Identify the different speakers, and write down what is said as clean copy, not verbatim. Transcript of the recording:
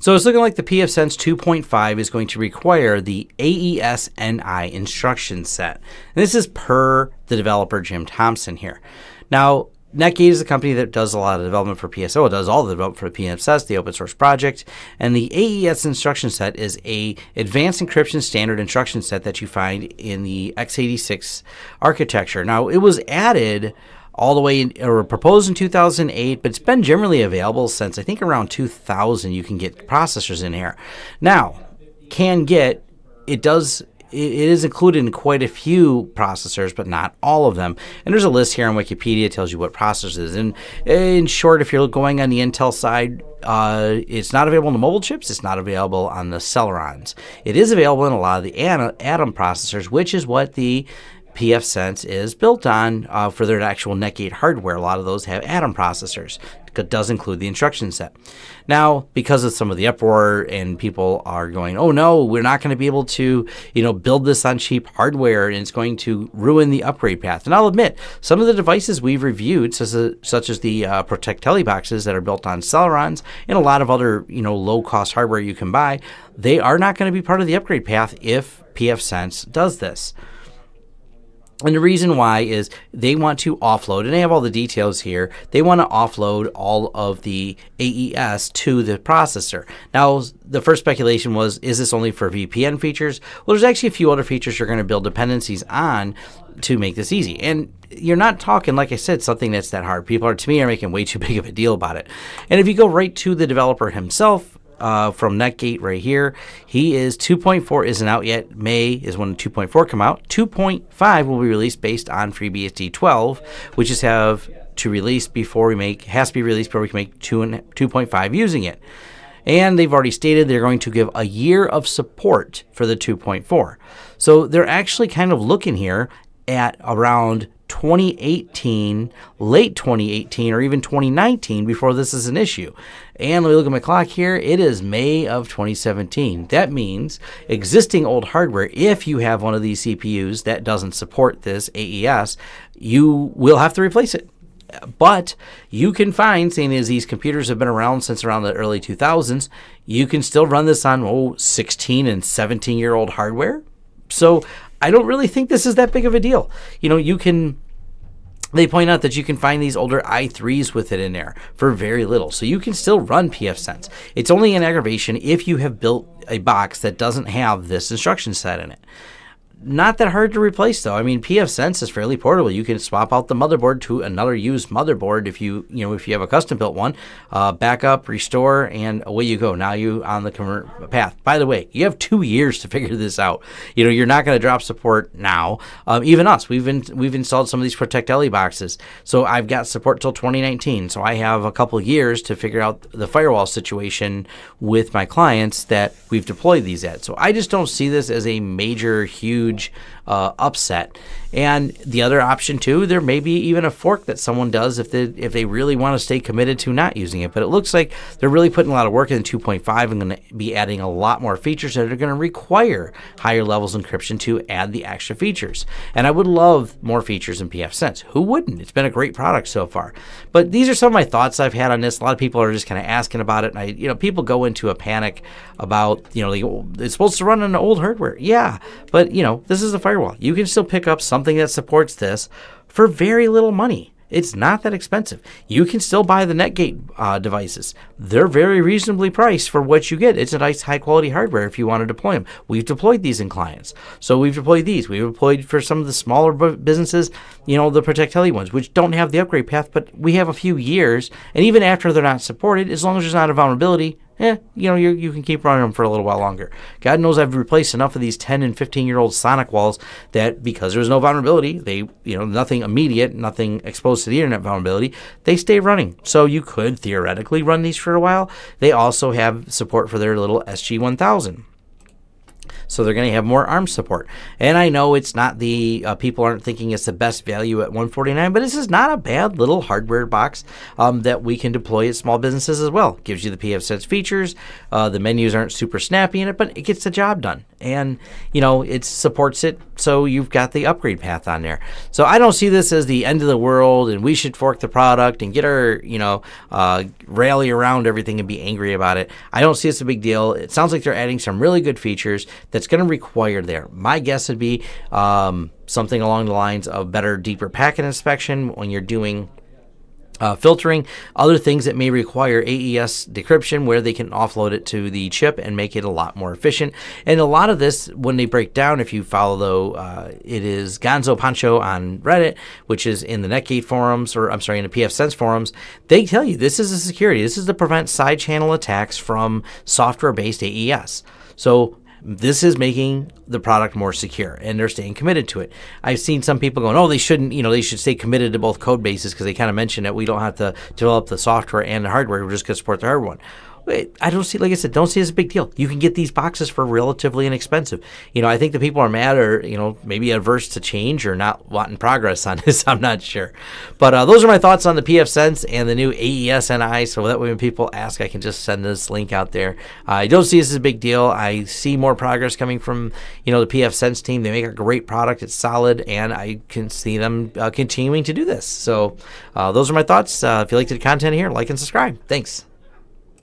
Speaker 1: So it's looking like the pfSense 2.5 is going to require the AES-NI instruction set. And this is per the developer Jim Thompson here. Now, Netgate is a company that does a lot of development for PSO. It does all the development for pfSense, the open source project. And the AES instruction set is a advanced encryption standard instruction set that you find in the x86 architecture. Now, it was added all the way or proposed in 2008, but it's been generally available since I think around 2000. You can get processors in here. Now, it is included in quite a few processors, but not all of them. And there's a list here on Wikipedia that tells you what processors it is. And in short, if you're going on the Intel side, it's not available on the mobile chips. It's not available on the Celerons. It is available in a lot of the Atom processors, which is what the pfSense is built on for their actual Netgate hardware. A lot of those have Atom processors. It does include the instruction set. Now, because of some of the uproar and people are going, oh no, we're not going to be able to, build this on cheap hardware and it's going to ruin the upgrade path. And I'll admit, some of the devices we've reviewed, such as the Protect Tele boxes that are built on Celerons and a lot of other, low-cost hardware you can buy, they are not going to be part of the upgrade path if pfSense does this. And the reason why is they want to offload, and they have all the details here, they want to offload all of the AES to the processor. Now, the first speculation was, is this only for VPN features? Well, there's actually a few other features you're going to build dependencies on to make this easy. And you're not talking, like I said, something that's that hard. People to me are making way too big of a deal about it. And if you go right to the developer himself, from Netgate right here, he is 2.4 isn't out yet. May is when 2.4 come out. 2.5 will be released based on FreeBSD 12, which has to be released before we can make 2.5 using it. And they've already stated they're going to give a year of support for the 2.4. So they're actually kind of looking here at around 2018, late 2018, or even 2019 before this is an issue. And let me look at my clock here. It is May of 2017. That means existing old hardware, if you have one of these CPUs that doesn't support this AES, you will have to replace it. But you can find, seeing as these computers have been around since around the early 2000s, you can still run this on 16 and 17-year-old hardware. So I don't really think this is that big of a deal. They point out that you can find these older i3s with it in there for very little. So you can still run pfSense. It's only an aggravation if you have built a box that doesn't have this instruction set in it. Not that hard to replace, though. I mean, pfSense is fairly portable. You can swap out the motherboard to another used motherboard if you have a custom built one. Backup, restore, and away you go. Now you on the path. By the way, you have 2 years to figure this out. You're not going to drop support now. Even us, we've installed some of these Protect Tele boxes, so I've got support till 2019. So I have a couple years to figure out the firewall situation with my clients that we've deployed these at. So I just don't see this as a major, huge upset. And the other option too, there may be even a fork that someone does if they really want to stay committed to not using it. But it looks like they're really putting a lot of work in 2.5 and going to be adding a lot more features that are going to require higher levels of encryption to add the extra features. And I would love more features in pfSense. Who wouldn't? It's been a great product so far. But these are some of my thoughts I've had on this. A lot of people are just kind of asking about it, and people go into a panic about it's supposed to run on old hardware. Yeah, but this is a firewall. You can still pick up something that supports this for very little money. It's not that expensive. You can still buy the Netgate devices. They're very reasonably priced for what you get. It's a nice high-quality hardware if you want to deploy them. We've deployed these in clients. So we've deployed these. We've deployed for some of the smaller businesses, the Protect Tele ones, which don't have the upgrade path, but we have a few years. And even after they're not supported, as long as there's not a vulnerability, you can keep running them for a little while longer. God knows I've replaced enough of these 10 and 15-year-old Sonic walls that because there's no vulnerability, they, nothing immediate, nothing exposed to the internet vulnerability, they stay running. So you could theoretically run these for a while. They also have support for their little SG-1000. So they're going to have more ARM support. And I know it's not people aren't thinking it's the best value at $149, but this is not a bad little hardware box that we can deploy at small businesses as well. Gives you the pfSense features. The menus aren't super snappy in it, but it gets the job done. and it supports it, so you've got the upgrade path on there. So I don't see this as the end of the world and we should fork the product and get our rally around everything and be angry about it. I don't see it's a big deal. It sounds like they're adding some really good features that's going to require there. My guess would be something along the lines of better, deeper packet inspection when you're doing filtering, other things that may require AES decryption where they can offload it to the chip and make it a lot more efficient. And a lot of this, when they break down, if you follow, it is Gonzo Pancho on Reddit, which is in the Netgate forums, or I'm sorry, in the pfSense forums, they tell you this is a security. This is to prevent side channel attacks from software-based AES. So this is making the product more secure, and they're staying committed to it. I've seen some people going, oh, they shouldn't, they should stay committed to both code bases because they kind of mentioned that we don't have to develop the software and the hardware. We're just going to support the hardware one. I don't see, like I said, don't see it as a big deal. You can get these boxes for relatively inexpensive. I think the people are mad or, maybe adverse to change or not wanting progress on this. I'm not sure. But those are my thoughts on the pfSense and the new AES NI. So that way when people ask, I can just send this link out there. I don't see this as a big deal. I see more progress coming from, the pfSense team. They make a great product. It's solid, and I can see them continuing to do this. So those are my thoughts. If you liked the content here, like and subscribe. Thanks.